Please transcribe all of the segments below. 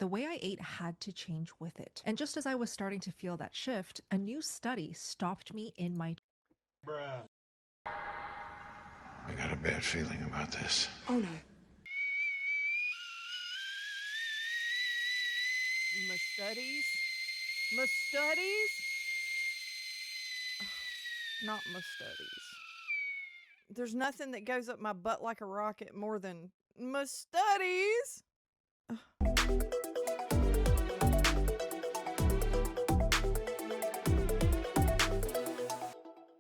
The way I ate had to change with it. And just as I was starting to feel that shift, a new study stopped me in my Bruh. I got a bad feeling about this. Oh no. My studies? My studies? Not my studies. There's nothing that goes up my butt like a rocket more than my studies.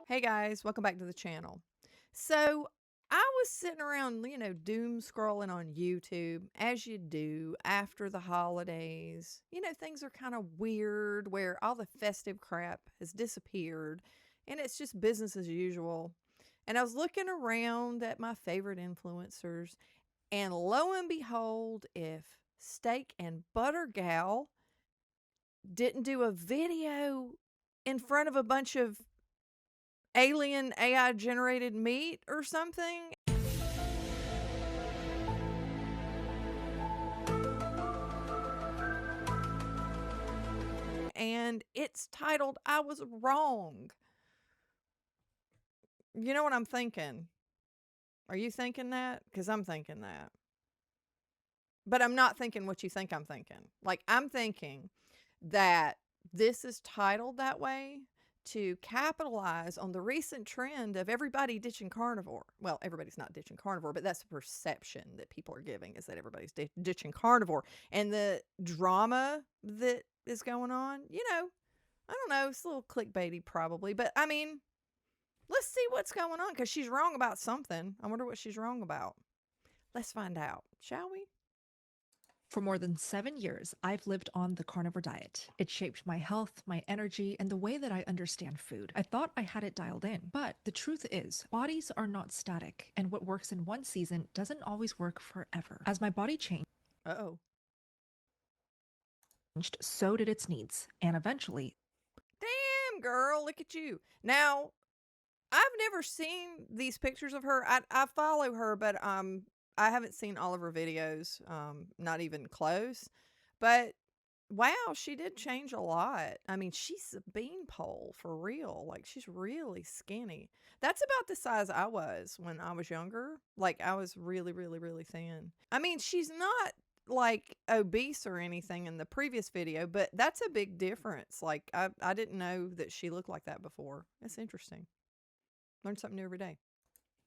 Hey guys, welcome back to the channel. So I was sitting around, doom scrolling on YouTube, as you do after the holidays. Things are kind of weird where all the festive crap has disappeared and it's just business as usual. And I was looking around at my favorite influencers, and lo and behold, if Steak and Butter Gal didn't do a video in front of a bunch of alien AI generated meat or something. And it's titled, I Was Wrong. You know what I'm thinking? Are you thinking that? Because I'm thinking that. But I'm not thinking what you think I'm thinking. Like, I'm thinking that this is titled that way to capitalize on the recent trend of everybody ditching carnivore. Well, everybody's not ditching carnivore, but that's the perception that people are giving, is that everybody's ditching carnivore. And the drama that is going on, I don't know, it's a little clickbaity probably, but I mean, let's see what's going on, because she's wrong about something. I wonder what she's wrong about. Let's find out, shall we? For more than 7 years, I've lived on the carnivore diet. It shaped my health, my energy, and the way that I understand food. I thought I had it dialed in, but the truth is, bodies are not static, and what works in one season doesn't always work forever. As my body changed, Uh-oh. so did its needs, and eventually, Damn, girl, look at you. Now, I've never seen these pictures of her. I follow her, but I haven't seen all of her videos, not even close. But wow, she did change a lot. I mean, she's a beanpole for real. Like, she's really skinny. That's about the size I was when I was younger. Like, I was really, really, really thin. I mean, she's not like obese or anything in the previous video, but that's a big difference. Like, I didn't know that she looked like that before. That's interesting. Learn something new every day.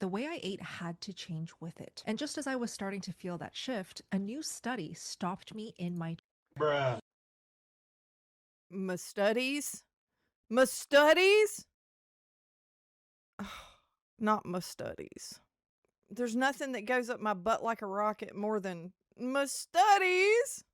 the way I ate had to change with it. And just as I was starting to feel that shift, a new study stopped me in my Bruh. My studies? My studies? Not my studies. There's nothing that goes up my butt like a rocket more than my studies.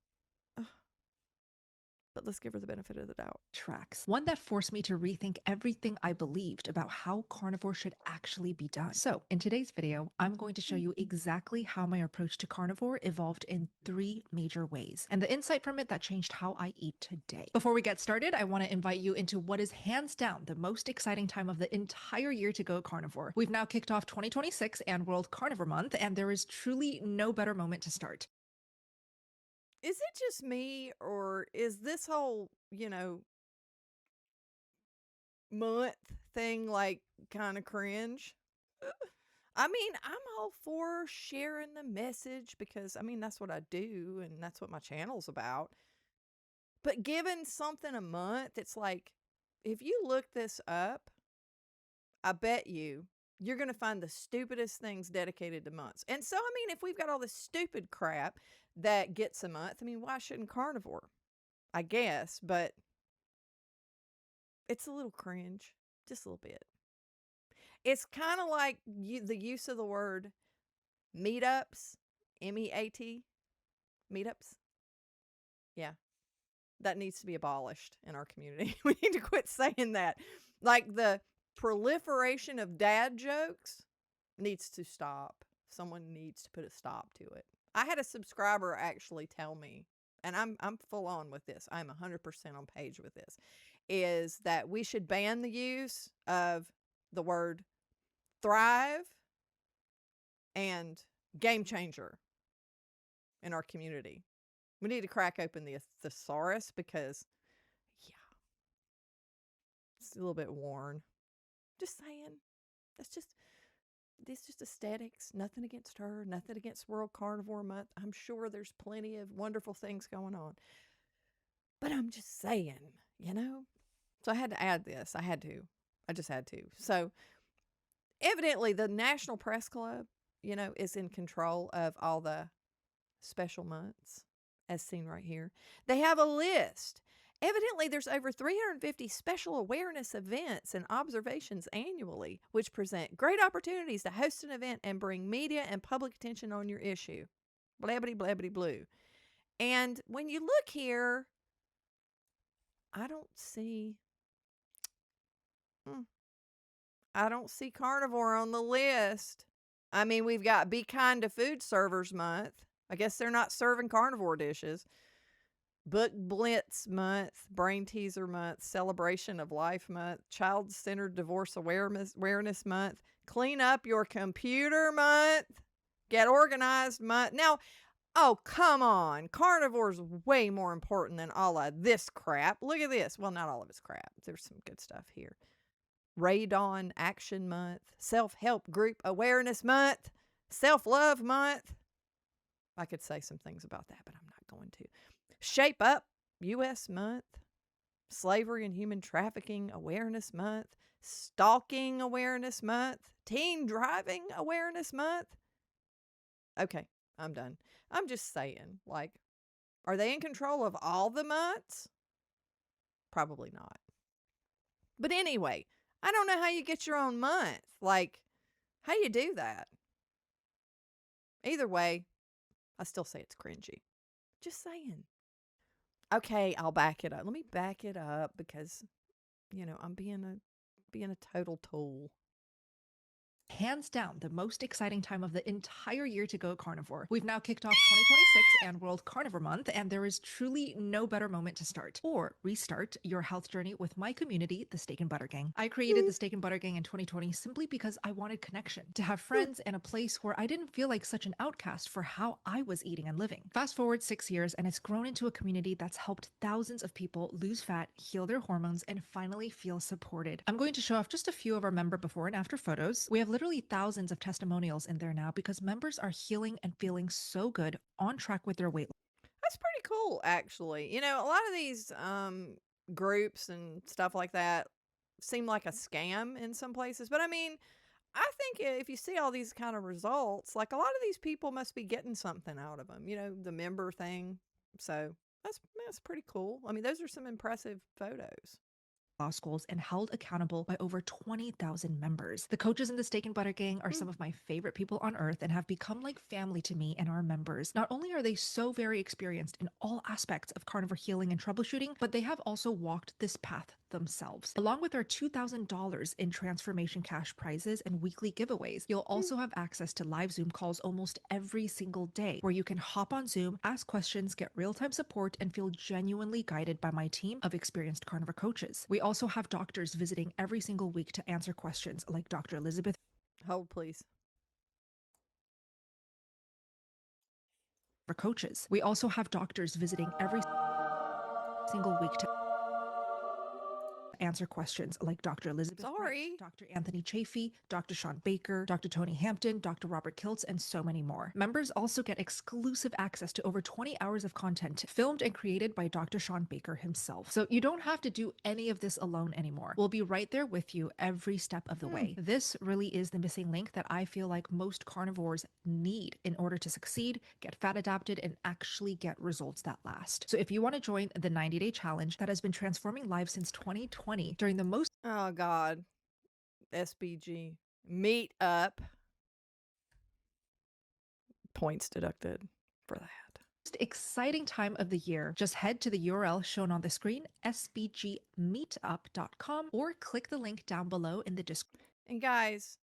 But let's give her the benefit of the doubt. tracks. One that forced me to rethink everything I believed about how carnivore should actually be done. So, in today's video, I'm going to show you exactly how my approach to carnivore evolved in 3 major ways, and the insight from it that changed how I eat today. Before we get started, I want to invite you into what is hands down the most exciting time of the entire year to go carnivore. We've now kicked off 2026 and World Carnivore Month, and there is truly no better moment to start. Is it just me, or is this whole, month thing like kind of cringe? I mean, I'm all for sharing the message because, I mean, that's what I do and that's what my channel's about. But giving something a month, it's like, if you look this up, I bet you're going to find the stupidest things dedicated to months. And so, I mean, if we've got all this stupid crap that gets a month, I mean, why shouldn't carnivore? I guess, but it's a little cringe, just a little bit. It's kind of like the use of the word meetups, MEAT, meetups. Yeah, that needs to be abolished in our community. We need to quit saying that. Like, the proliferation of dad jokes needs to stop. Someone needs to put a stop to it. I had a subscriber actually tell me, and I'm full on with this, I'm 100% on page with this, is that we should ban the use of the word thrive and game changer in our community. We need to crack open the thesaurus because, yeah, it's a little bit worn. Just saying. That's just aesthetics. Nothing against her. Nothing against World Carnivore Month. I'm sure there's plenty of wonderful things going on. But I'm just saying, you know? So I had to add this. I just had to. So evidently the National Press Club, is in control of all the special months, as seen right here. They have a list. Evidently, there's over 350 special awareness events and observations annually, which present great opportunities to host an event and bring media and public attention on your issue. Blabbity, blabbity, blue. And when you look here, I don't see carnivore on the list. I mean, we've got Be Kind to Food Servers Month. I guess they're not serving carnivore dishes. Book Blitz Month, Brain Teaser Month, Celebration of Life Month, Child-Centered Divorce Awareness Month, Clean Up Your Computer Month, Get Organized Month. Now, oh, come on. Carnivore's way more important than all of this crap. Look at this. Well, not all of it's crap. There's some good stuff here. Radon Action Month, Self-Help Group Awareness Month, Self-Love Month. I could say some things about that, but I'm not going to. Shape Up U.S. Month, Slavery and Human Trafficking Awareness Month, Stalking Awareness Month, Teen Driving Awareness Month. Okay, I'm done. I'm just saying, are they in control of all the months? Probably not. But anyway, I don't know how you get your own month. How you do that? Either way, I still say it's cringy. Just saying. Okay, I'll back it up. Let me back it up because, I'm being a total tool. Hands down, the most exciting time of the entire year to go carnivore. We've now kicked off 2026 and World Carnivore Month, and there is truly no better moment to start or restart your health journey with my community, the Steak and Butter Gang. I created the Steak and Butter Gang in 2020 simply because I wanted connection, to have friends and a place where I didn't feel like such an outcast for how I was eating and living. Fast forward 6 years, and it's grown into a community that's helped thousands of people lose fat, heal their hormones, and finally feel supported. I'm going to show off just a few of our member before and after photos. We have literally thousands of testimonials in there now because members are healing and feeling so good, on track with their weight. That's pretty cool, actually. A lot of these groups and stuff like that seem like a scam in some places. But I mean, I think if you see all these kind of results, a lot of these people must be getting something out of them, the member thing. So that's pretty cool. I mean, those are some impressive photos. Law schools and held accountable by over 20,000 members. The coaches in the Steak and Butter Gang are some of my favorite people on earth and have become like family to me and our members. Not only are they so very experienced in all aspects of carnivore healing and troubleshooting, but they have also walked this path themselves. Along with our $2,000 in transformation cash prizes and weekly giveaways, you'll also have access to live Zoom calls almost every single day, where you can hop on Zoom, ask questions, get real-time support, and feel genuinely guided by my team of experienced carnivore coaches. We also have doctors visiting every single week to answer questions, like Dr. Elizabeth. Hold, please. For coaches, we also have doctors visiting every single week to answer questions, like Dr. Elizabeth Sorry. Wright, Dr. Anthony Chafee, Dr. Sean Baker, Dr. Tony Hampton, Dr. Robert Kiltz, and so many more. Members also get exclusive access to over 20 hours of content filmed and created by Dr. Sean Baker himself. So you don't have to do any of this alone anymore. We'll be right there with you every step of the way. This really is the missing link that I feel like most carnivores need in order to succeed, get fat adapted, and actually get results that last. So if you want to join the 90-day challenge that has been transforming lives since 2020 during the most Oh, God. SBG. Meet up. Points deducted for that. exciting time of the year, just head to the URL shown on the screen, sbgmeetup.com, or click the link down below in the description. And guys,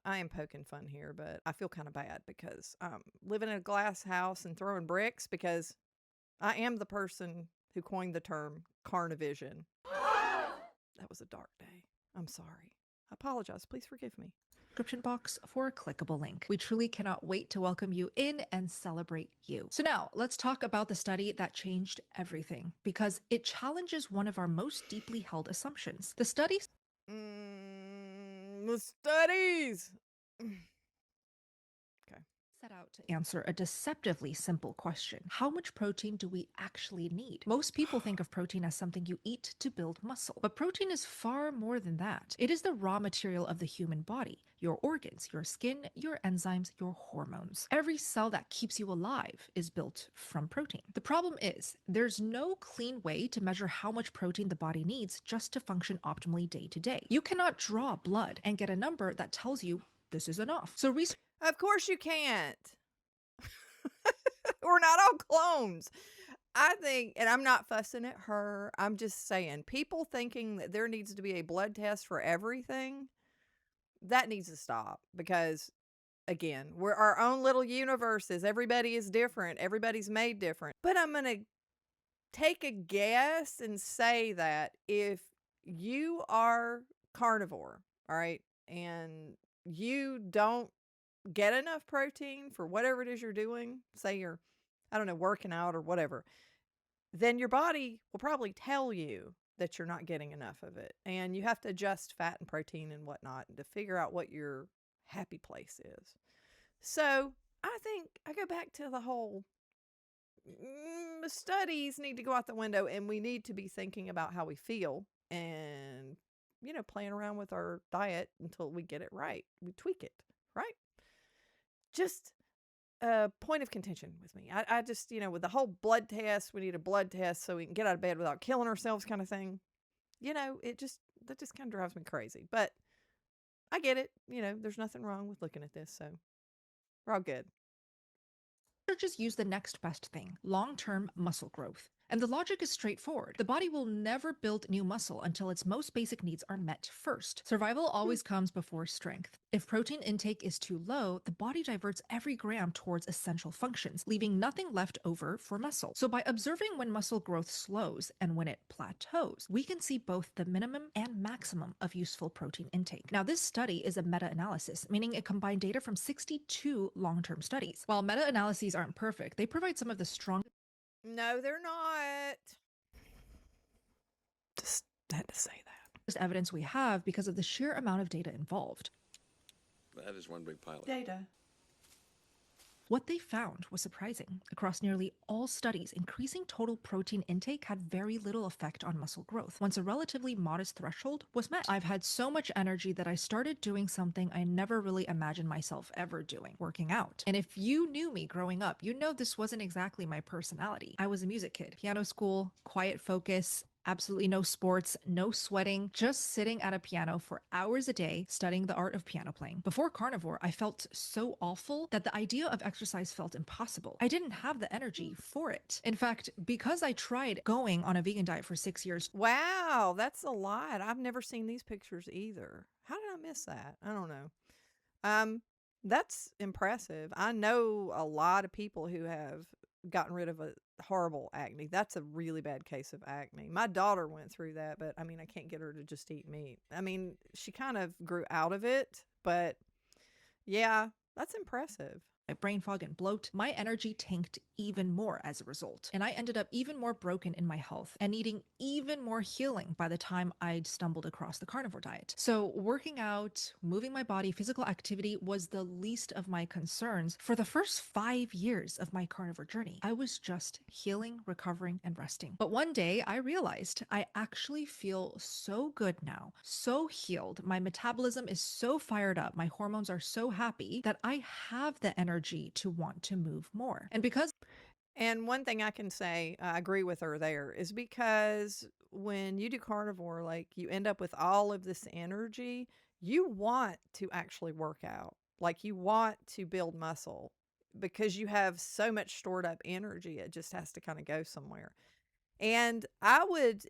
I am poking fun here, but I feel kind of bad because living in a glass house and throwing bricks because I am the person who coined the term carnivision. That was a dark day. I'm sorry. I apologize. Please forgive me. description box for a clickable link. We truly cannot wait to welcome you in and celebrate you. So now let's talk about the study that changed everything because it challenges one of our most deeply held assumptions. The study The studies. Okay. set out to answer a deceptively simple question. How much protein do we actually need? Most people think of protein as something you eat to build muscle, but protein is far more than that. It is the raw material of the human body, your organs, your skin, your enzymes, your hormones. Every cell that keeps you alive is built from protein. The problem is, there's no clean way to measure how much protein the body needs just to function optimally day to day. You cannot draw blood and get a number that tells you this is enough. So research Of course you can't. We're not all clones. I think, and I'm not fussing at her, I'm just saying, people thinking that there needs to be a blood test for everything, that needs to stop because, again, we're our own little universes. Everybody is different. Everybody's made different. But I'm going to take a guess and say that if you are carnivore, all right, and you don't get enough protein for whatever it is you're doing, say you're, I don't know, working out or whatever, then your body will probably tell you that you're not getting enough of it. And you have to adjust fat and protein and whatnot to figure out what your happy place is. So I think I go back to the whole studies need to go out the window and we need to be thinking about how we feel and, you know, playing around with our diet until we get it right. We tweak it, right? Just a point of contention with me. I just, you know, with the whole blood test, we need a blood test so we can get out of bed without killing ourselves kind of thing. You know, that just kind of drives me crazy. But I get it. You know, there's nothing wrong with looking at this. So we're all good. Researchers use the next best thing, long-term muscle growth. And the logic is straightforward. The body will never build new muscle until its most basic needs are met first. Survival always comes before strength. If protein intake is too low, the body diverts every gram towards essential functions, leaving nothing left over for muscle. So by observing when muscle growth slows and when it plateaus, we can see both the minimum and maximum of useful protein intake. Now, this study is a meta-analysis, meaning it combined data from 62 long-term studies. While meta-analyses aren't perfect, they provide some of the strongest. No, they're not. Just had to say that. Evidence we have because of the sheer amount of data involved. That is one big pile of Data. What they found was surprising. Across nearly all studies, increasing total protein intake had very little effect on muscle growth once a relatively modest threshold was met. I've had so much energy that I started doing something I never really imagined myself ever doing, working out. And if you knew me growing up, you know this wasn't exactly my personality. I was a music kid, piano school, quiet focus, absolutely no sports, no sweating, just sitting at a piano for hours a day studying the art of piano playing. Before carnivore, I felt so awful that the idea of exercise felt impossible. I didn't have the energy for it. In fact, because I tried going on a vegan diet for 6 years. Wow, that's a lot. I've never seen these pictures either. How did I miss that? I don't know. That's impressive. I know a lot of people who have gotten rid of a horrible acne. That's a really bad case of acne. My daughter went through that, but I mean, I can't get her to just eat meat. I mean, she kind of grew out of it, but yeah, that's impressive. Brain fog and bloat, my energy tanked even more as a result. And I ended up even more broken in my health and needing even more healing by the time I'd stumbled across the carnivore diet. So working out, moving my body, physical activity was the least of my concerns for the first 5 years of my carnivore journey. I was just healing, recovering, and resting. But one day I realized I actually feel so good now, so healed. My metabolism is so fired up. My hormones are so happy that I have the energy to want to move more. And because And one thing I can say, I agree with her there, is because when you do carnivore, like you end up with all of this energy, you want to actually work out. Like you want to build muscle because you have so much stored up energy. It just has to kind of go somewhere. And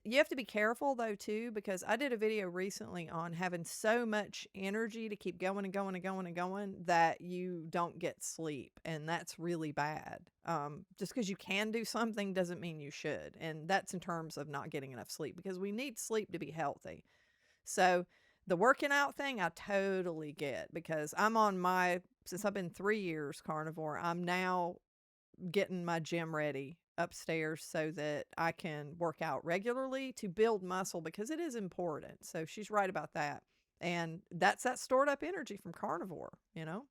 you have to be careful though too, because I did a video recently on having so much energy to keep going and going and going and going that you don't get sleep. And that's really bad. Just because you can do something doesn't mean you should. And that's in terms of not getting enough sleep because we need sleep to be healthy. So The working out thing, I totally get because I'm on since I've been 3 years carnivore, I'm now getting my gym ready upstairs so that I can work out regularly to build muscle because it is important. So she's right about that. And that's that stored up energy from carnivore, you know?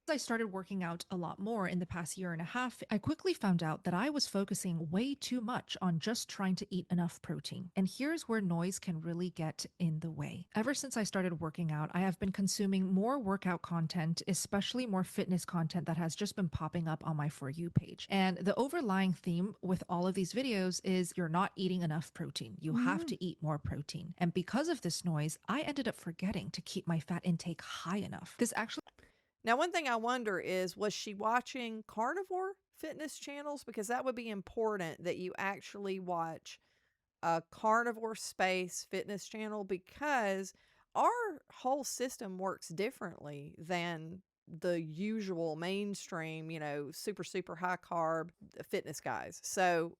As I started working out a lot more in the past year and a half, I quickly found out that I was focusing way too much on just trying to eat enough protein. And here's where noise can really get in the way. Ever since I started working out, I have been consuming more workout content, especially more fitness content that has just been popping up on my For You page. And the overlying theme with all of these videos is you're not eating enough protein. You have to eat more protein. And because of this noise, I ended up forgetting to keep my fat intake high enough. This actually Now, one thing I wonder is, was she watching carnivore fitness channels? Because that would be important that you actually watch a carnivore space fitness channel because our whole system works differently than the usual mainstream, super, super high carb fitness guys. So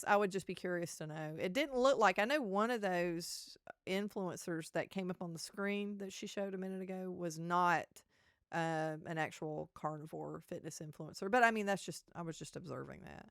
I would just be curious to know. It didn't look like, I know one of those influencers that came up on the screen that she showed a minute ago was not an actual carnivore fitness influencer. But I mean, I was just observing that.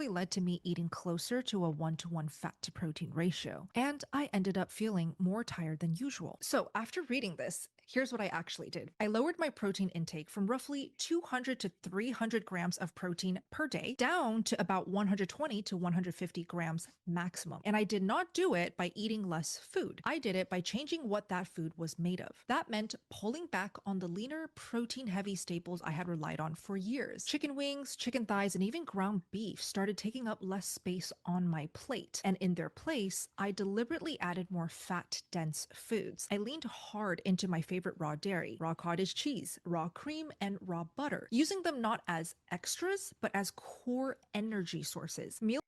led to me eating closer to a 1-to-1 fat to protein ratio, and I ended up feeling more tired than usual. So, after reading this, here's what I actually did. I lowered my protein intake from roughly 200 to 300 grams of protein per day down to about 120 to 150 grams maximum. And I did not do it by eating less food. I did it by changing what that food was made of. That meant pulling back on the leaner, protein heavy staples I had relied on for years. Chicken wings, chicken thighs, and even ground beef started taking up less space on my plate. And in their place, I deliberately added more fat dense foods. I leaned hard into my favorite raw dairy, raw cottage cheese, raw cream, and raw butter, using them not as extras, but as core energy sources. Meal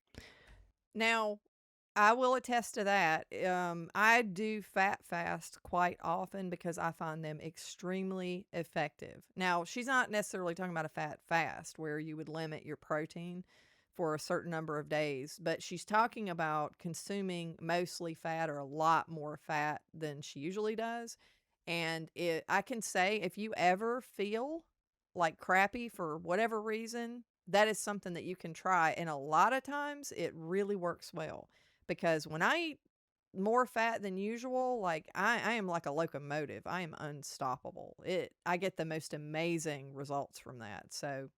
Now, I will attest to that. I do fat fast quite often because I find them extremely effective. Now, she's not necessarily talking about a fat fast where you would limit your protein for a certain number of days, but she's talking about consuming mostly fat or a lot more fat than she usually does. And I can say if you ever feel like crappy for whatever reason, that is something that you can try. And a lot of times it really works well because when I eat more fat than usual, like I am like a locomotive. I am unstoppable. I get the most amazing results from that. So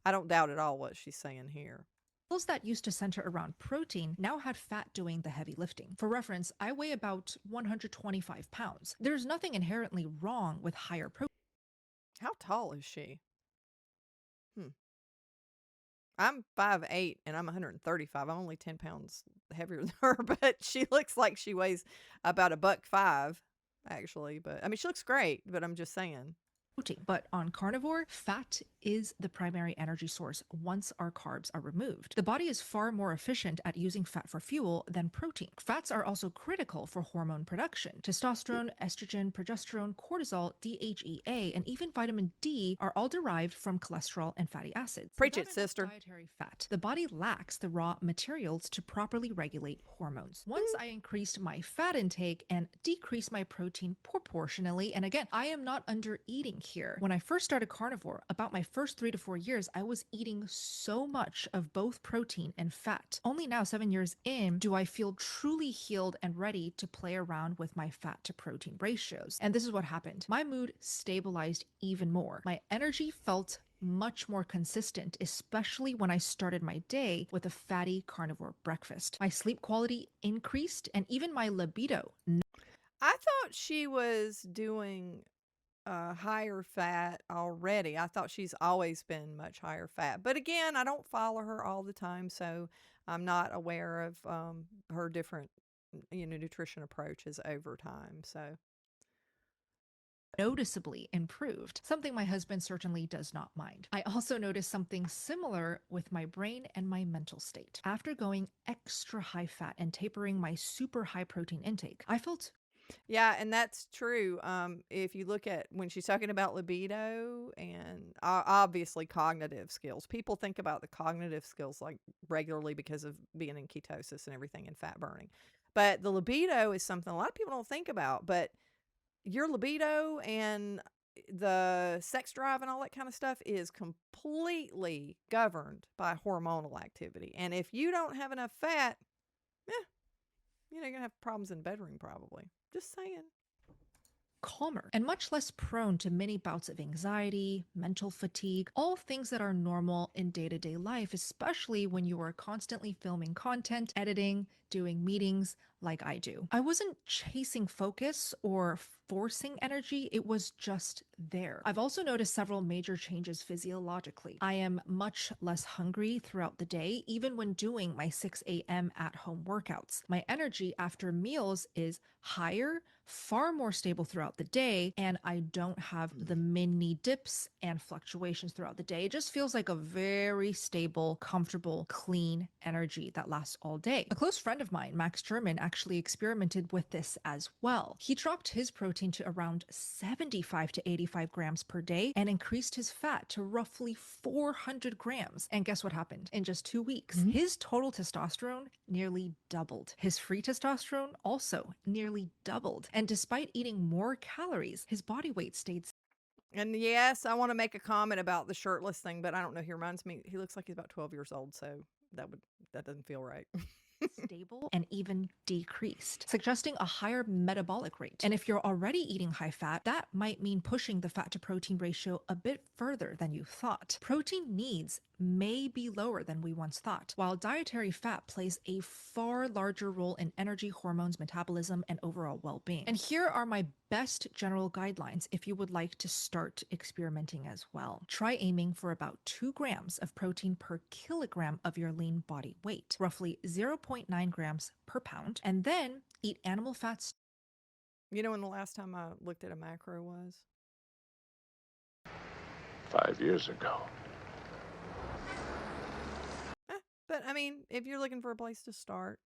I don't doubt at all what she's saying here. Meals that used to center around protein now had fat doing the heavy lifting. For reference, I weigh about 125 pounds. There's nothing inherently wrong with higher protein. How tall is she? Hmm. I'm 5'8" and I'm 135. I'm only 10 pounds heavier than her, but she looks like she weighs about $1.05 actually. But I mean, she looks great, but I'm just saying. But on carnivore, fat is the primary energy source once our carbs are removed. The body is far more efficient at using fat for fuel than protein. Fats are also critical for hormone production. Testosterone, estrogen, progesterone, cortisol, DHEA, and even vitamin D are all derived from cholesterol and fatty acids. Preach Without it, enough sister. dietary fat, the body lacks the raw materials to properly regulate hormones. Once I increased my fat intake and decreased my protein proportionally, and again, I am not under eating here. When I first started carnivore, about my first 3 to 4 years, I was eating so much of both protein and fat. Only now, 7 years in, do I feel truly healed and ready to play around with my fat to protein ratios. And this is what happened. My mood stabilized even more. My energy felt much more consistent, especially when I started my day with a fatty carnivore breakfast. My sleep quality increased and even my libido. I thought she was doing higher fat already. I thought she's always been much higher fat. But again, I don't follow her all the time, so I'm not aware of her different nutrition approaches over time. So Noticeably improved, something my husband certainly does not mind. I also noticed something similar with my brain and my mental state. After going extra high fat and tapering my super high protein intake, I felt Yeah, and that's true. If you look at when she's talking about libido and obviously cognitive skills, people think about the cognitive skills like regularly because of being in ketosis and everything and fat burning. But the libido is something a lot of people don't think about. But your libido and the sex drive and all that kind of stuff is completely governed by hormonal activity. And if you don't have enough fat, eh, you're going to have problems in the bedroom probably. Just saying. Calmer and much less prone to many bouts of anxiety, mental fatigue, all things that are normal in day-to-day life, especially when you are constantly filming content, editing, doing meetings like I do. I wasn't chasing focus or forcing energy, it was just there. I've also noticed several major changes physiologically. I am much less hungry throughout the day, even when doing my 6 a.m. at-home workouts. My energy after meals is higher, far more stable throughout the day, and I don't have the mini dips and fluctuations throughout the day. It just feels like a very stable, comfortable, clean energy that lasts all day. A close friend of mine, Max German, actually experimented with this as well. He dropped his protein to around 75 to 85 grams per day and increased his fat to roughly 400 grams. And guess what happened? In just 2 weeks, his total testosterone nearly doubled. His free testosterone also nearly doubled. And despite eating more calories, his body weight stayed And yes, I want to make a comment about the shirtless thing, but I don't know. He reminds me, he looks like he's about 12 years old, so that doesn't feel right. stable and even decreased, suggesting a higher metabolic rate. And if you're already eating high fat, that might mean pushing the fat to protein ratio a bit further than you thought. Protein needs may be lower than we once thought, while dietary fat plays a far larger role in energy, hormones, metabolism, and overall well-being. And here are my best general guidelines if you would like to start experimenting as well. Try aiming for about 2 grams of protein per kilogram of your lean body weight, roughly 0.9 grams per pound, and then eat animal fats. You know when the last time I looked at a macro was? 5 years ago. But I mean, if you're looking for a place to start,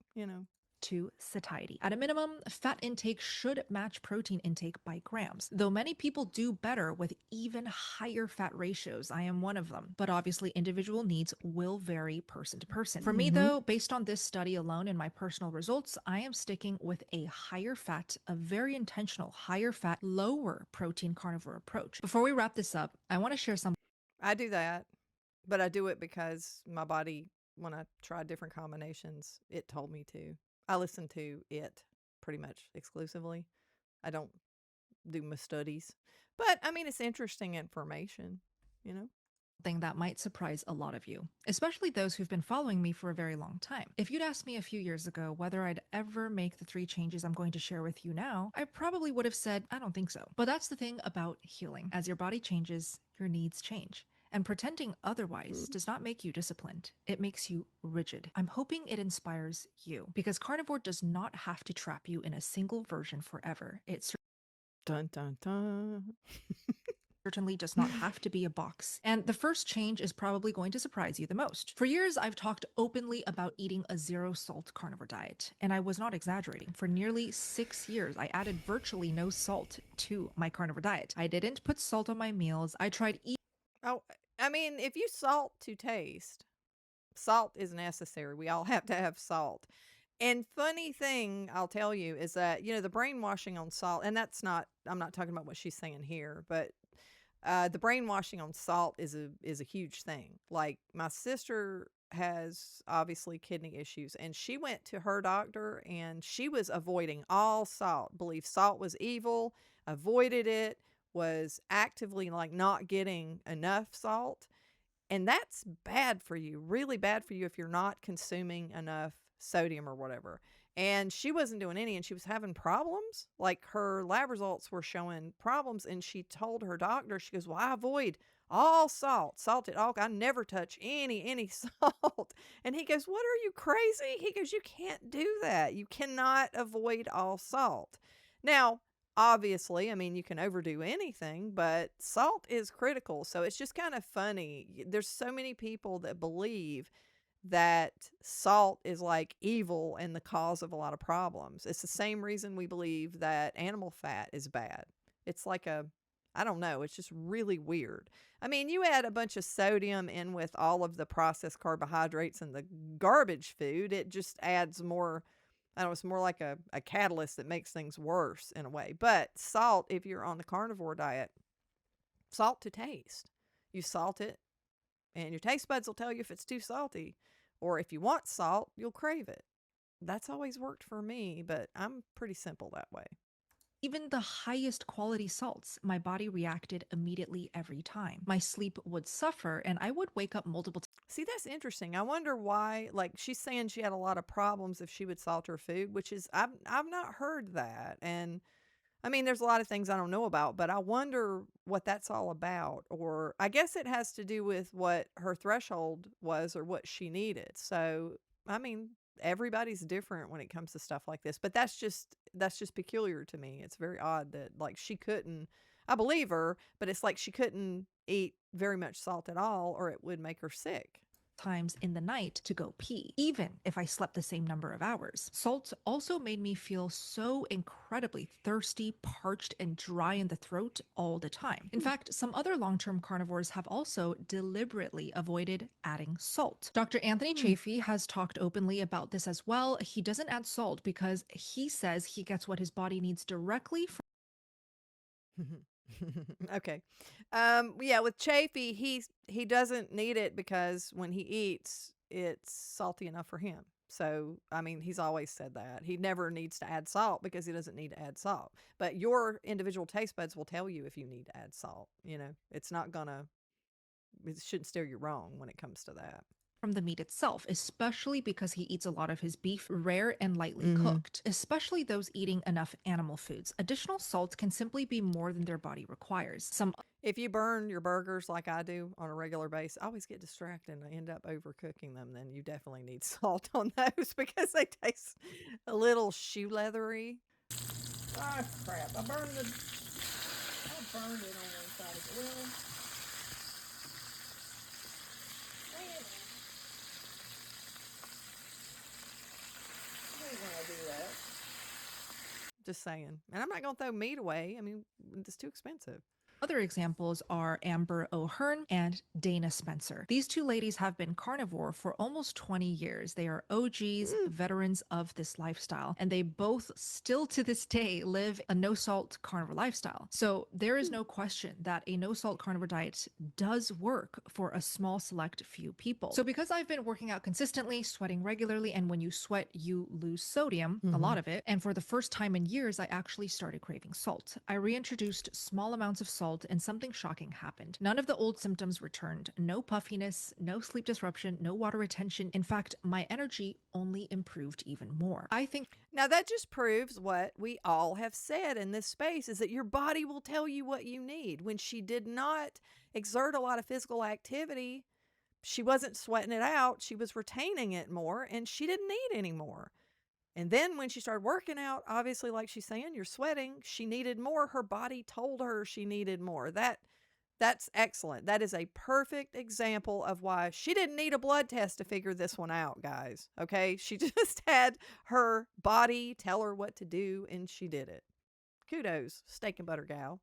To satiety. At a minimum, fat intake should match protein intake by grams, though many people do better with even higher fat ratios. I am one of them, but obviously individual needs will vary person to person. For me though, based on this study alone and my personal results, I am sticking with a higher fat, a very intentional higher fat, lower protein carnivore approach. Before we wrap this up, I want to share some I do that, but I do it because my body, when I tried different combinations, it told me to. I listen to it pretty much exclusively. I don't do my studies, but I mean, it's interesting information, you know? thing that might surprise a lot of you, especially those who've been following me for a very long time. If you'd asked me a few years ago whether I'd ever make the 3 changes I'm going to share with you now, I probably would have said, I don't think so. But that's the thing about healing. As your body changes, your needs change. And pretending otherwise does not make you disciplined. It makes you rigid. I'm hoping it inspires you because carnivore does not have to trap you in a single version forever. It Dun, dun, dun. certainly does not have to be a box. And the first change is probably going to surprise you the most. For years, I've talked openly about eating a zero salt carnivore diet, and I was not exaggerating. For nearly 6 years, I added virtually no salt to my carnivore diet. I didn't put salt on my meals. I tried Oh, I mean, if you salt to taste, salt is necessary. We all have to have salt. And funny thing I'll tell you is that, the brainwashing on salt, and I'm not talking about what she's saying here, but the brainwashing on salt is a huge thing. Like my sister has obviously kidney issues, and she went to her doctor and she was avoiding all salt. Believed salt was evil, avoided it, was actively like not getting enough salt. And that's bad for you, really bad for you if you're not consuming enough sodium or whatever. And she wasn't doing any, and she was having problems. Like her lab results were showing problems, and she told her doctor, she goes, "Well, I avoid all salt, salted all. I never touch any salt." And he goes, "What are you, crazy?" He goes, "You can't do that. You cannot avoid all salt." Now, obviously, I mean, you can overdo anything, but salt is critical. So it's just kind of funny. There's so many people that believe that salt is like evil and the cause of a lot of problems. It's the same reason we believe that animal fat is bad. It's like I don't know, it's just really weird. I mean, you add a bunch of sodium in with all of the processed carbohydrates and the garbage food, it just adds more. I don't know, it's more like a catalyst that makes things worse in a way. But salt, if you're on the carnivore diet, salt to taste. You salt it, and your taste buds will tell you if it's too salty. Or if you want salt, you'll crave it. That's always worked for me, but I'm pretty simple that way. Even the highest quality salts, my body reacted immediately every time. My sleep would suffer and I would wake up multiple See, that's interesting. I wonder why. Like she's saying, she had a lot of problems if she would salt her food, which is I've not heard that. And I mean, there's a lot of things I don't know about, but I wonder what that's all about. Or I guess it has to do with what her threshold was or what she needed. So, I mean, everybody's different when it comes to stuff like this, but that's just peculiar to me. It's very odd that like she couldn't. I believe her, but it's like she couldn't eat very much salt at all or it would make her sick. times in the night to go pee, even if I slept the same number of hours. Salt also made me feel so incredibly thirsty, parched, and dry in the throat all the time. In fact, some other long term carnivores have also deliberately avoided adding salt. Dr. Anthony Chaffee has talked openly about this as well. He doesn't add salt because he says he gets what his body needs directly from Okay. Yeah, with Chafee, he doesn't need it because when he eats, it's salty enough for him. So, I mean, he's always said that. He never needs to add salt because he doesn't need to add salt. But your individual taste buds will tell you if you need to add salt. You know, it shouldn't steer you wrong when it comes to that. the meat itself, especially because he eats a lot of his beef rare and lightly Mhm. cooked, especially those eating enough animal foods. Additional salt can simply be more than their body requires. Some If you burn your burgers like I do on a regular basis, I always get distracted and I end up overcooking them. Then you definitely need salt on those because they taste a little shoe leathery. Ah, crap. I burned it on one side of the grill. I hate when I do that. Just saying. And I'm not going to throw meat away. I mean, it's too expensive. other examples are Amber O'Hearn and Dana Spencer. These two ladies have been carnivore for almost 20 years. They are OGs, veterans of this lifestyle, and they both still to this day live a no salt carnivore lifestyle. So there is no question that a no salt carnivore diet does work for a small select few people. So because I've been working out consistently, sweating regularly, and when you sweat, you lose sodium, a lot of it. And for the first time in years, I actually started craving salt. I reintroduced small amounts of salt and something shocking happened. None of the old symptoms returned. No puffiness, no sleep disruption, no water retention. In fact, my energy only improved even more. I think Now that just proves what we all have said in this space is that your body will tell you what you need. When she did not exert a lot of physical activity, she wasn't sweating it out, she was retaining it more and she didn't need any more. And then when she started working out, obviously, like she's saying, you're sweating. She needed more. Her body told her she needed more. That's excellent. That is a perfect example of why she didn't need a blood test to figure this one out, guys. Okay? She just had her body tell her what to do, and she did it. Kudos, steak and butter gal.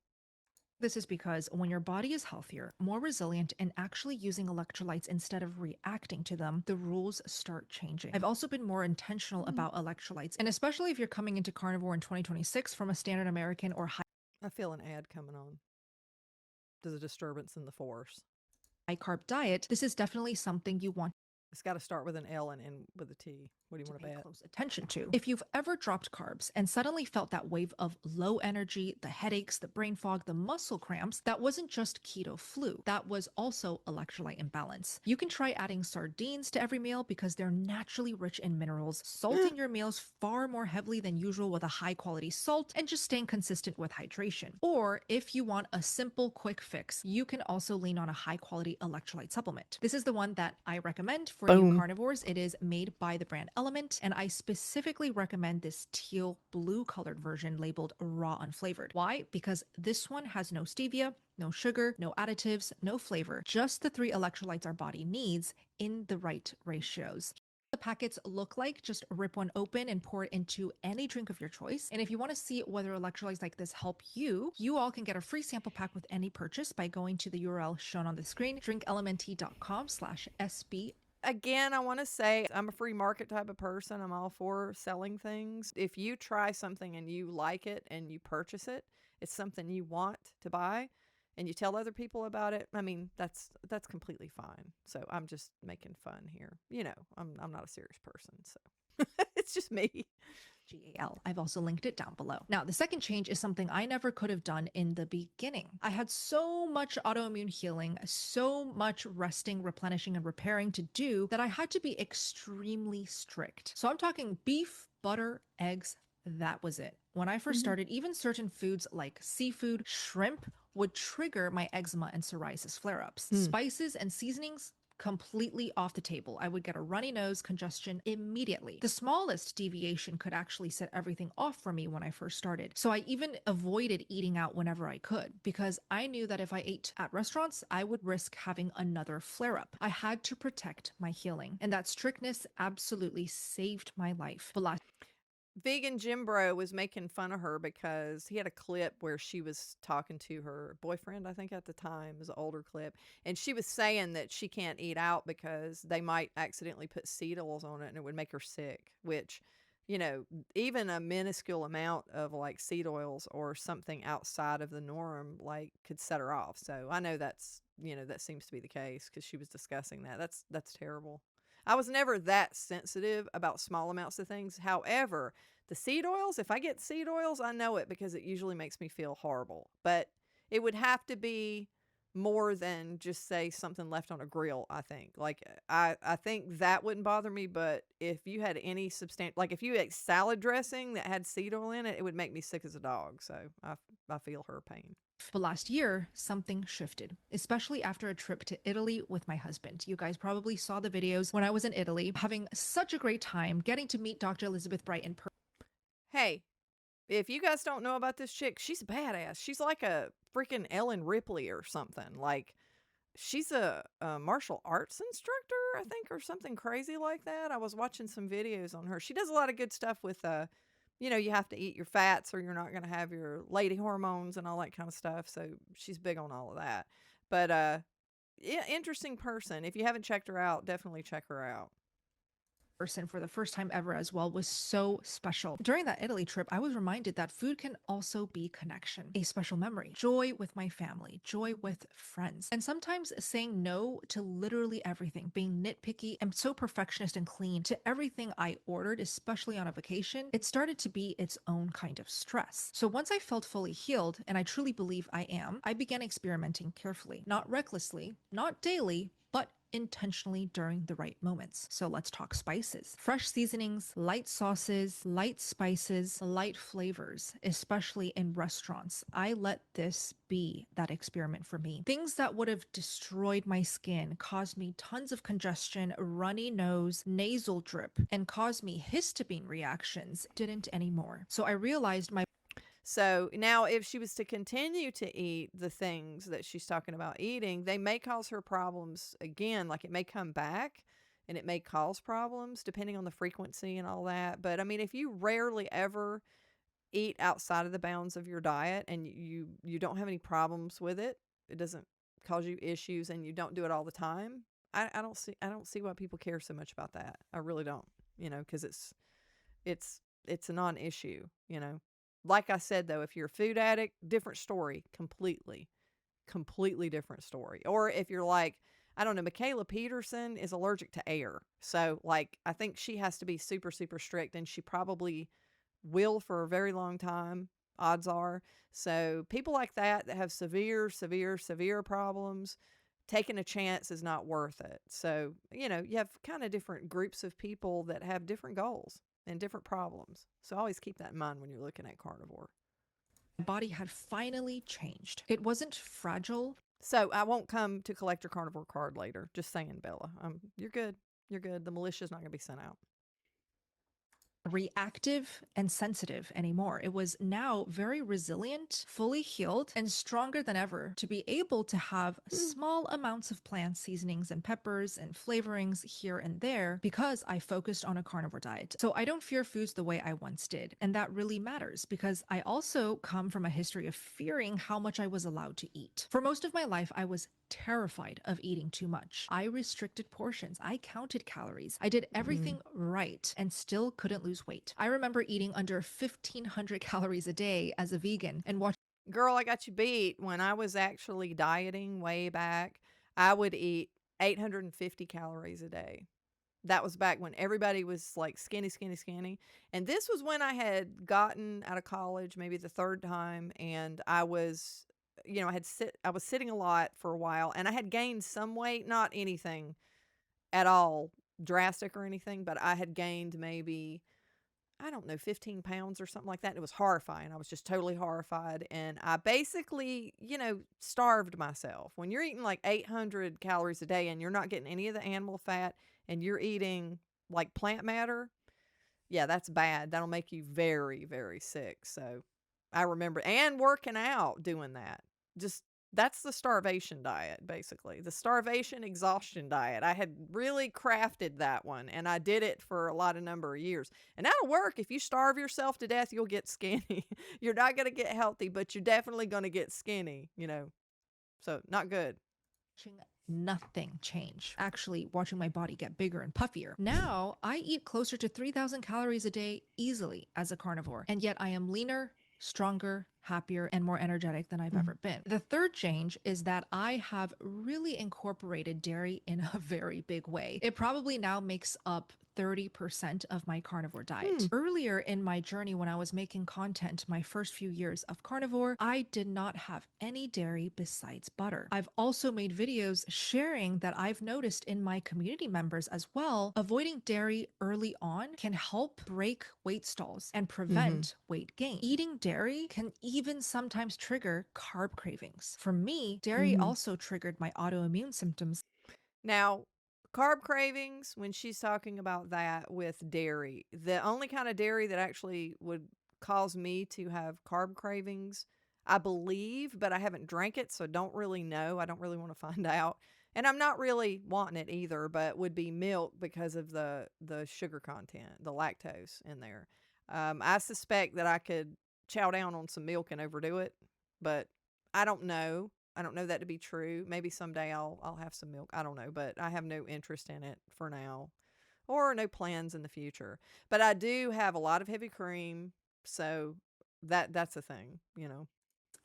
this is because when your body is healthier, more resilient, and actually using electrolytes instead of reacting to them, the rules start changing. I've also been more intentional about electrolytes, and especially if you're coming into carnivore in 2026 from a standard American or I feel an ad coming on. There's a disturbance in the force. high carb diet, this is definitely something you want It's got to start with an L and end with a T. What do you to want to pay bet? close attention to. If you've ever dropped carbs and suddenly felt that wave of low energy, the headaches, the brain fog, the muscle cramps, that wasn't just keto flu. That was also electrolyte imbalance. You can try adding sardines to every meal because they're naturally rich in minerals, salting your meals far more heavily than usual with a high quality salt, and just staying consistent with hydration. Or if you want a simple, quick fix, you can also lean on a high quality electrolyte supplement. This is the one that I recommend for you Boom. carnivores. It is made by the brand Element, and I specifically recommend this teal blue colored version labeled raw unflavored. Why? Because this one has no stevia, no sugar, no additives, no flavor, just the 3 electrolytes our body needs in the right ratios. The packets look like, just rip one open and pour it into any drink of your choice. And if you want to see whether electrolytes like this help you, you all can get a free sample pack with any purchase by going to the URL shown on the screen, drinklmnt.com/SB. Again, I want to say I'm a free market type of person. I'm all for selling things. If you try something and you like it and you purchase it, it's something you want to buy, and you tell other people about it, I mean, that's completely fine. So I'm just making fun here. You know, I'm not a serious person, so it's just me. GAL. I've also linked it down below. Now, the second change is something I never could have done in the beginning. I had so much autoimmune healing, so much resting, replenishing, and repairing to do that I had to be extremely strict. So I'm talking beef, butter, eggs. That was it. When I first started, even certain foods like seafood, shrimp would trigger my eczema and psoriasis flare-ups. Spices and seasonings, completely off the table. I would get a runny nose, congestion immediately. The smallest deviation could actually set everything off for me when I first started. So I even avoided eating out whenever I could because I knew that if I ate at restaurants, I would risk having another flare up. I had to protect my healing, and that strictness absolutely saved my life. But last Vegan Jim Bro was making fun of her because he had a clip where she was talking to her boyfriend, I think at the time. It was an older clip. And she was saying that she can't eat out because they might accidentally put seed oils on it and it would make her sick, which, you know, even a minuscule amount of like seed oils or something outside of the norm, like could set her off. So I know that's, you know, that seems to be the case because she was discussing that. That's terrible. I was never that sensitive about small amounts of things. However, the seed oils, if I get seed oils, I know it because it usually makes me feel horrible. But it would have to be more than just say something left on a grill, I think. Like I think that wouldn't bother me, but if you had any substantial, like if you ate salad dressing that had seed oil in it, it would make me sick as a dog. So I feel her pain. But last year, something shifted, especially after a trip to Italy with my husband. You guys probably saw the videos when I was in Italy, having such a great time, getting to meet Dr. Elizabeth Bright in person. Hey, if you guys don't know about this chick, she's a badass. She's like a freaking Ellen Ripley or something. Like, she's a martial arts instructor, I think, or something crazy like that. I was watching some videos on her. She does a lot of good stuff with, you know, you have to eat your fats or you're not going to have your lady hormones and all that kind of stuff. So she's big on all of that. But, yeah, interesting person. If you haven't checked her out, definitely check her out. For the first time ever as well was so special. During that Italy trip, I was reminded that food can also be connection, a special memory, joy with my family, joy with friends, and sometimes saying no to literally everything, being nitpicky and so perfectionist and clean to everything I ordered, especially on a vacation. It started to be its own kind of stress. So once I felt fully healed, and I truly believe I am, I began experimenting carefully, not recklessly, not daily, but intentionally during the right moments. So let's talk spices. Fresh seasonings, light sauces, light spices, light flavors, especially in restaurants. I let this be that experiment for me. Things that would have destroyed my skin, caused me tons of congestion, runny nose, nasal drip, and caused me histamine reactions didn't anymore. So I realized my So now, if she was to continue to eat the things that she's talking about eating, they may cause her problems again. Like it may come back and it may cause problems depending on the frequency and all that. But I mean, if you rarely ever eat outside of the bounds of your diet and you don't have any problems with it, it doesn't cause you issues, and you don't do it all the time, I don't see why people care so much about that. I really don't, you know, because it's a non-issue, you know. Like I said, though, if you're a food addict, different story, completely different story. Or if you're like, I don't know, Michaela Peterson is allergic to air. So, like, I think she has to be super, super strict, and she probably will for a very long time, odds are. So, people like that have severe problems, taking a chance is not worth it. So, you know, you have kind of different groups of people that have different goals and different problems. So always keep that in mind when you're looking at carnivore. body had finally changed. It wasn't fragile. So I won't come to collect your carnivore card later. Just saying, Bella. You're good. You're good. The militia's not going to be sent out. Reactive and sensitive anymore. It was now very resilient, fully healed, and stronger than ever to be able to have small amounts of plant seasonings and peppers and flavorings here and there because I focused on a carnivore diet. So I don't fear foods the way I once did. And that really matters because I also come from a history of fearing how much I was allowed to eat. For most of my life, I was terrified of eating too much. I restricted portions. I counted calories. I did everything right and still couldn't lose weight. I remember eating under 1,500 calories a day as a vegan and watching. Girl, I got you beat. When I was actually dieting way back, I would eat 850 calories a day. That was back when everybody was like skinny, skinny, skinny. And this was when I had gotten out of college, maybe the third time, and I was, I was sitting a lot for a while, and I had gained some weight, not anything at all drastic or anything, but I had gained maybe, I don't know, 15 pounds or something like that. It was horrifying. I was just totally horrified. And I basically, starved myself. When you're eating like 800 calories a day and you're not getting any of the animal fat and you're eating like plant matter, yeah, that's bad. That'll make you very, very sick. So I remember, and working out doing that. Just that's the starvation diet, basically. The starvation exhaustion diet. I had really crafted that one, and I did it for a lot of number of years. And that'll work. If you starve yourself to death, you'll get skinny. You're not going to get healthy, but you're definitely going to get skinny, So not good. Nothing change. Actually, watching my body get bigger and puffier. Now, I eat closer to 3,000 calories a day easily as a carnivore, and yet I am leaner, stronger, happier, and more energetic than I've ever been. The third change is that I have really incorporated dairy in a very big way. It probably now makes up 30% of my carnivore diet. Earlier in my journey, when I was making content my first few years of carnivore, I did not have any dairy besides butter. I've also made videos sharing that I've noticed in my community members as well, avoiding dairy early on can help break weight stalls and prevent weight gain. Eating dairy can even sometimes trigger carb cravings. For me, dairy also triggered my autoimmune symptoms. Now, carb cravings, when she's talking about that with dairy, the only kind of dairy that actually would cause me to have carb cravings, I believe, but I haven't drank it, so don't really know. I don't really want to find out. And I'm not really wanting it either, but would be milk because of the sugar content, the lactose in there. I suspect that I could chow down on some milk and overdo it, but I don't know. I don't know that to be true. Maybe someday I'll have some milk. I don't know, but I have no interest in it for now, or no plans in the future. But I do have a lot of heavy cream, so that's a thing.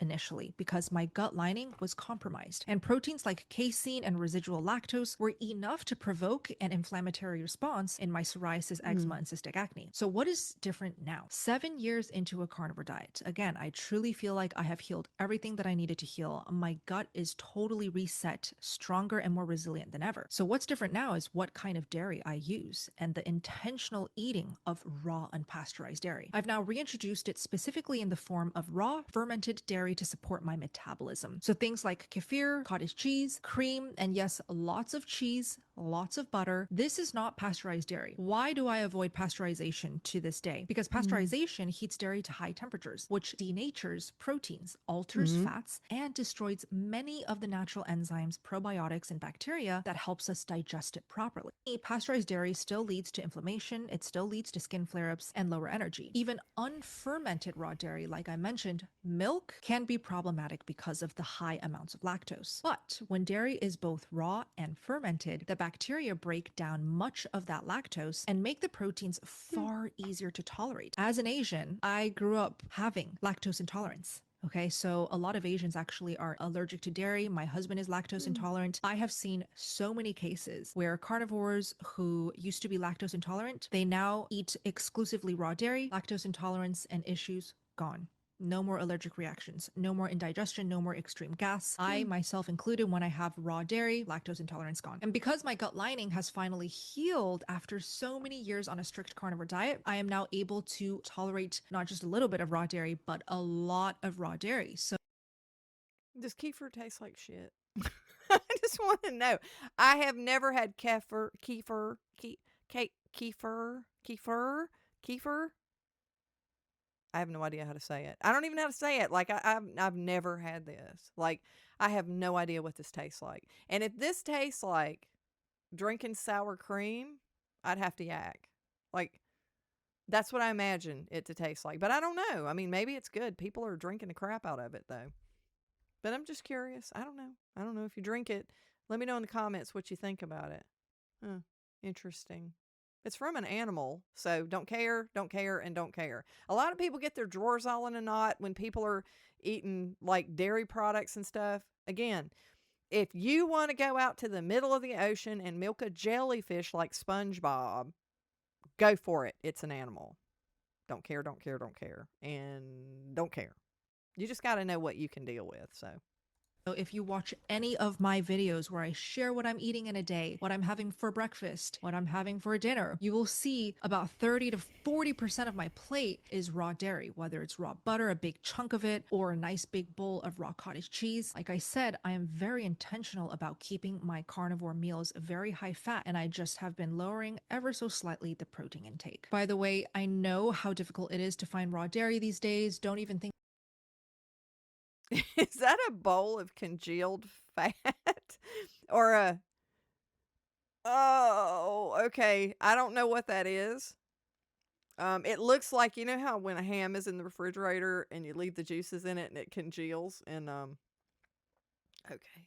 Initially because my gut lining was compromised, and proteins like casein and residual lactose were enough to provoke an inflammatory response in my psoriasis, eczema, and cystic acne. So, what is different now? 7 years into a carnivore diet, again, I truly feel like I have healed everything that I needed to heal. My gut is totally reset, stronger, and more resilient than ever. So, what's different now is what kind of dairy I use and the intentional eating of raw, unpasteurized dairy. I've now reintroduced it specifically in the form of raw, fermented dairy to support my metabolism. So things like kefir, cottage cheese, cream, and yes, lots of cheese, lots of butter. This is not pasteurized dairy. Why do I avoid pasteurization to this day? Because pasteurization heats dairy to high temperatures, which denatures proteins, alters fats, and destroys many of the natural enzymes, probiotics, and bacteria that helps us digest it properly. Pasteurized dairy still leads to inflammation, it still leads to skin flare-ups and lower energy. Even unfermented raw dairy, like I mentioned, milk, can be problematic because of the high amounts of lactose. But when dairy is both raw and fermented, the bacteria break down much of that lactose and make the proteins far easier to tolerate. As an Asian, I grew up having lactose intolerance. Okay, so a lot of Asians actually are allergic to dairy. My husband is lactose intolerant. I have seen so many cases where carnivores who used to be lactose intolerant, they now eat exclusively raw dairy, lactose intolerance and issues gone. No more allergic reactions, no more indigestion, no more extreme gas. I myself included, when I have raw dairy, lactose intolerance gone. And because my gut lining has finally healed after so many years on a strict carnivore diet, I am now able to tolerate not just a little bit of raw dairy, but a lot of raw dairy. So Does kefir taste like shit? I just want to know. I have never had kefir. I have no idea how to say it. I don't even know how to say it. Like I've never had this. Like I have no idea what this tastes like. And if this tastes like drinking sour cream, I'd have to yak. Like that's what I imagine it to taste like. But I don't know. I mean, maybe it's good. People are drinking the crap out of it though. But I'm just curious. I don't know. I don't know if you drink it. Let me know in the comments what you think about it. Huh. Interesting. It's from an animal, so don't care, and don't care. A lot of people get their drawers all in a knot when people are eating like dairy products and stuff. Again, if you want to go out to the middle of the ocean and milk a jellyfish like SpongeBob, go for it. It's an animal. Don't care, and don't care. You just got to know what you can deal with, so. So if you watch any of my videos where I share what I'm eating in a day, what I'm having for breakfast, what I'm having for dinner, you will see about 30 to 40% of my plate is raw dairy, whether it's raw butter, a big chunk of it, or a nice big bowl of raw cottage cheese. Like I said, I am very intentional about keeping my carnivore meals very high fat, and I just have been lowering ever so slightly the protein intake. By the way, I know how difficult it is to find raw dairy these days. Don't even think Is that a bowl of congealed fat? Or a. Oh, okay. I don't know what that is. It looks like, you know how when a ham is in the refrigerator and you leave the juices in it and it congeals and okay.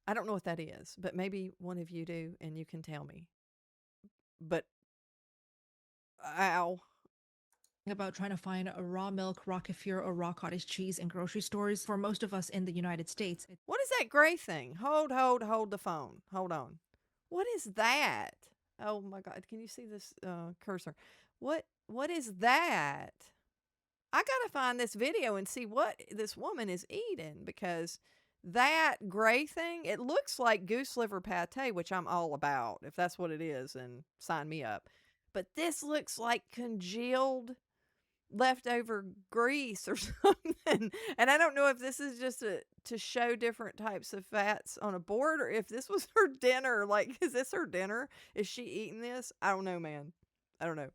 I don't know what that is, but maybe one of you do and you can tell me. But ow. about trying to find a raw milk, raw kefir, or raw cottage cheese in grocery stores. For most of us in the United States, What is that gray thing? Hold the phone. Hold on. What is that? Oh my God. Can you see this cursor? What is that? I gotta find this video and see what this woman is eating because that gray thing, it looks like goose liver pate, which I'm all about. If that's what it is, and sign me up. But this looks like congealed leftover grease or something. And I don't know if this is just to show different types of fats on a board or if this was her dinner. Like, is this her dinner? Is she eating this? I don't know, man. I don't know.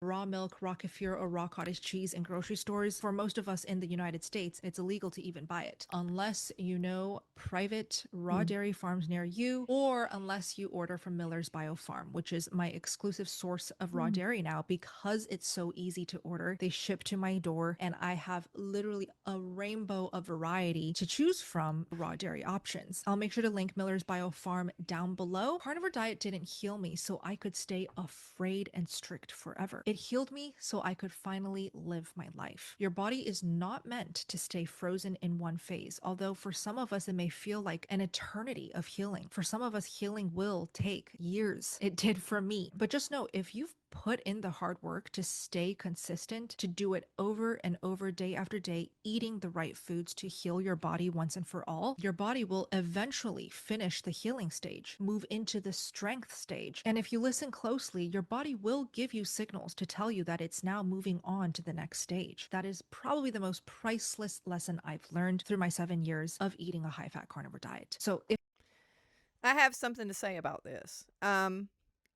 raw milk, raw kefir, or raw cottage cheese in grocery stores. For most of us in the United States, it's illegal to even buy it unless you know private raw dairy farms near you or unless you order from Miller's Bio Farm, which is my exclusive source of raw dairy now because it's so easy to order. They ship to my door and I have literally a rainbow of variety to choose from raw dairy options. I'll make sure to link Miller's Bio Farm down below. Carnivore diet didn't heal me so I could stay afraid and strict forever. It healed me so I could finally live my life. Your body is not meant to stay frozen in one phase, although for some of us it may feel like an eternity of healing. For some of us, healing will take years. It did for me. But just know, if you've put in the hard work to stay consistent, to do it over and over, day after day, eating the right foods to heal your body once and for all, your body will eventually finish the healing stage, move into the strength stage. And if you listen closely, your body will give you signals to tell you that it's now moving on to the next stage. That is probably the most priceless lesson I've learned through my 7 years of eating a high-fat carnivore diet. So if I have something to say about this.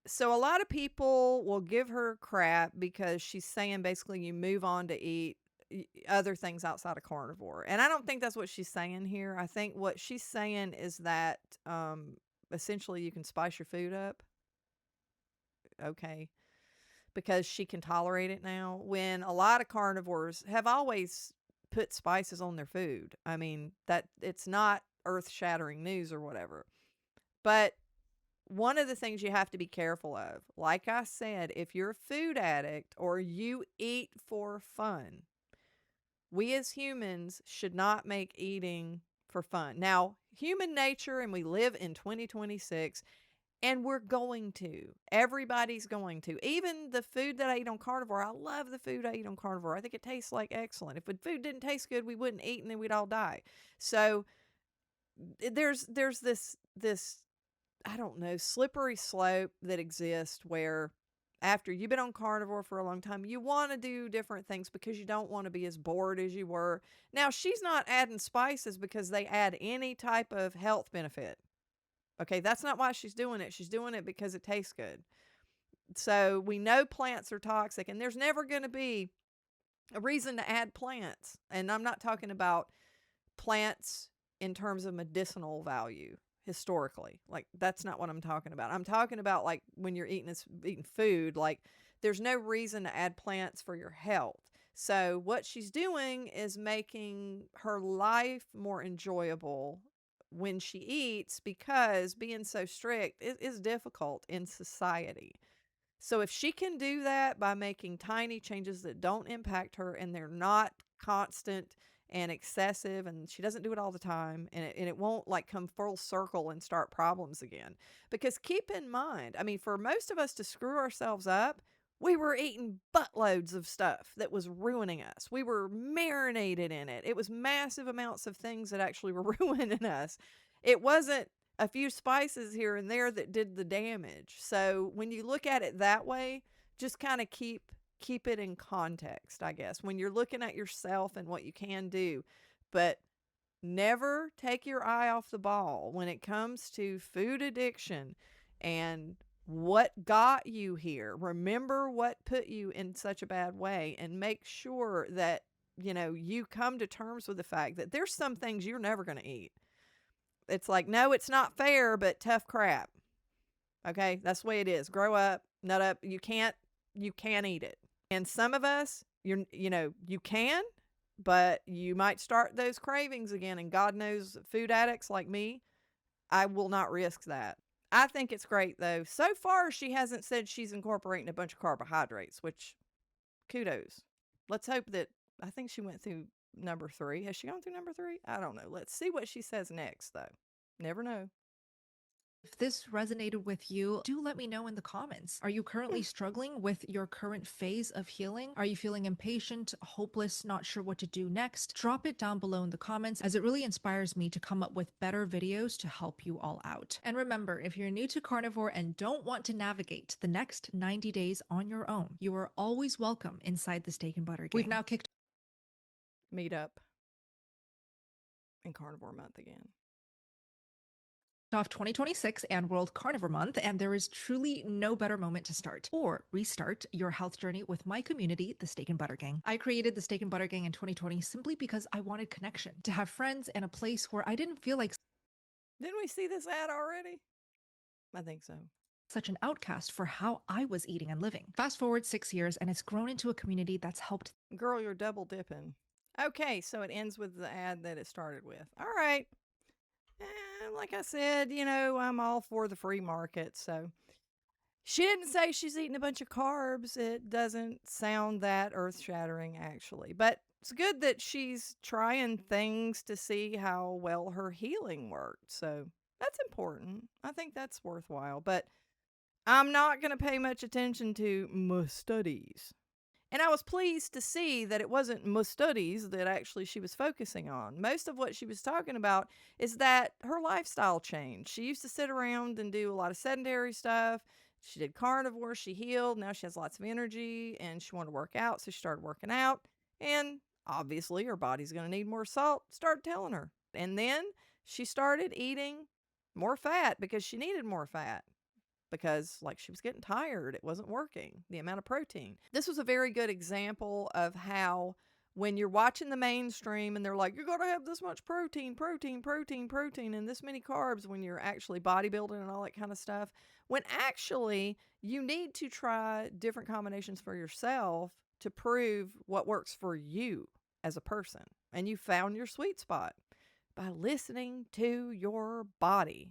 So a lot of people will give her crap because she's saying basically you move on to eat other things outside of carnivore. And I don't think that's what she's saying here. I think what she's saying is that essentially you can spice your food up. Okay. Because she can tolerate it now, when a lot of carnivores have always put spices on their food. I mean, that it's not earth-shattering news or whatever. But one of the things you have to be careful of, like I said, if you're a food addict or you eat for fun, we as humans should not make eating for fun. Now, human nature, and we live in 2026, and we're going to. Everybody's going to. Even the food that I eat on carnivore, I love the food I eat on carnivore. I think it tastes like excellent. If the food didn't taste good, we wouldn't eat and then we'd all die. So there's this I don't know, slippery slope that exists where after you've been on carnivore for a long time, you want to do different things because you don't want to be as bored as you were. Now, she's not adding spices because they add any type of health benefit. Okay, that's not why she's doing it. She's doing it because it tastes good. So we know plants are toxic, and there's never going to be a reason to add plants. And I'm not talking about plants in terms of medicinal value historically. Like, that's not what I'm talking about. I'm talking about like when you're eating food, like there's no reason to add plants for your health. So what she's doing is making her life more enjoyable when she eats, because being so strict is difficult in society. So if she can do that by making tiny changes that don't impact her, and they're not constant and excessive, and she doesn't do it all the time, and it won't like come full circle and start problems again. Because keep in mind, I mean, for most of us to screw ourselves up, we were eating buttloads of stuff that was ruining us. We were marinated in it. It was massive amounts of things that actually were ruining us. It wasn't a few spices here and there that did the damage. So when you look at it that way, just kind of keep it in context, I guess, when you're looking at yourself and what you can do. But never take your eye off the ball when it comes to food addiction and what got you here. Remember what put you in such a bad way, and make sure that, you know, you come to terms with the fact that there's some things you're never going to eat. It's like, no, it's not fair, but tough crap. Okay, that's the way it is. Grow up, nut up. You can't eat it. And some of us, you can, but you might start those cravings again. And God knows, food addicts like me, I will not risk that. I think it's great though. So far, she hasn't said she's incorporating a bunch of carbohydrates, which kudos. Let's hope that, I think she went through number 3. Has she gone through number 3? I don't know. Let's see what she says next though. Never know. If this resonated with you, do let me know in the comments. Are you currently struggling with your current phase of healing? Are you feeling impatient, hopeless, not sure what to do next? Drop it down below in the comments, as it really inspires me to come up with better videos to help you all out. And remember, if you're new to carnivore and don't want to navigate the next 90 days on your own, you are always welcome inside the Steak and Butter Gang. We've now kicked Meet up in Carnivore Month again. off 2026 and World Carnivore Month, and there is truly no better moment to start or restart your health journey with my community, the Steak and Butter Gang. I created the Steak and Butter Gang in 2020 simply because I wanted connection, to have friends and a place where I didn't feel like Didn't we see this ad already? I think so. such an outcast for how I was eating and living. Fast forward 6 years, and it's grown into a community that's helped. Girl, you're double dipping. Okay, so it ends with the ad that it started with. All right. Like I said, I'm all for the free market. So she didn't say she's eating a bunch of carbs. It doesn't sound that earth shattering, actually. But it's good that she's trying things to see how well her healing worked. So that's important. I think that's worthwhile. But I'm not going to pay much attention to my studies. And I was pleased to see that it wasn't my studies that actually she was focusing on. Most of what she was talking about is that her lifestyle changed. She used to sit around and do a lot of sedentary stuff. She did carnivore, she healed. Now she has lots of energy and she wanted to work out, so she started working out. And obviously her body's going to need more salt. Started telling her. And then she started eating more fat because she needed more fat. Because like she was getting tired, it wasn't working, the amount of protein. This was a very good example of how when you're watching the mainstream and they're like, you're going to have this much protein, and this many carbs when you're actually bodybuilding and all that kind of stuff, when actually you need to try different combinations for yourself to prove what works for you as a person. And you found your sweet spot by listening to your body.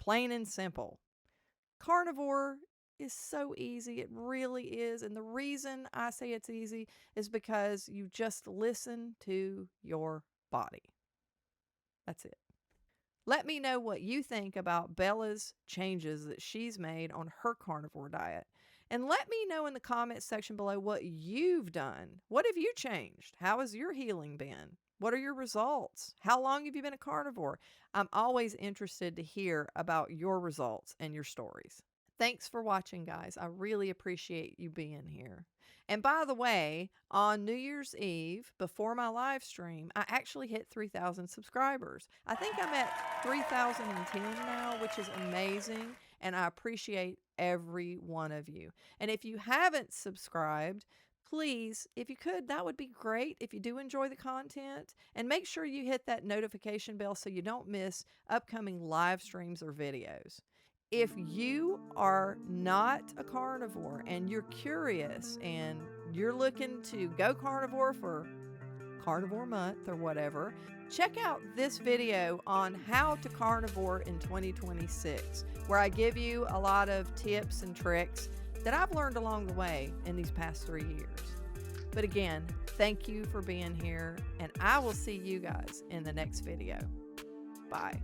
Plain and simple. Carnivore is so easy. It really is. And the reason I say it's easy is because you just listen to your body. That's it. Let me know what you think about Bella's changes that she's made on her carnivore diet. And let me know in the comments section below what you've done. What have you changed? How has your healing been? What are your results? How long have you been a carnivore? I'm always interested to hear about your results and your stories. Thanks for watching, guys. I really appreciate you being here. And by the way, on New Year's Eve, before my live stream, I actually hit 3,000 subscribers. I think I'm at 3,010 now, which is amazing. And I appreciate every one of you. And if you haven't subscribed, please, if you could, that would be great if you do enjoy the content. And make sure you hit that notification bell so you don't miss upcoming live streams or videos. If you are not a carnivore and you're curious and you're looking to go carnivore for Carnivore Month or whatever, check out this video on how to carnivore in 2026, where I give you a lot of tips and tricks that I've learned along the way in these past 3 years. But again, thank you for being here, and I will see you guys in the next video. Bye.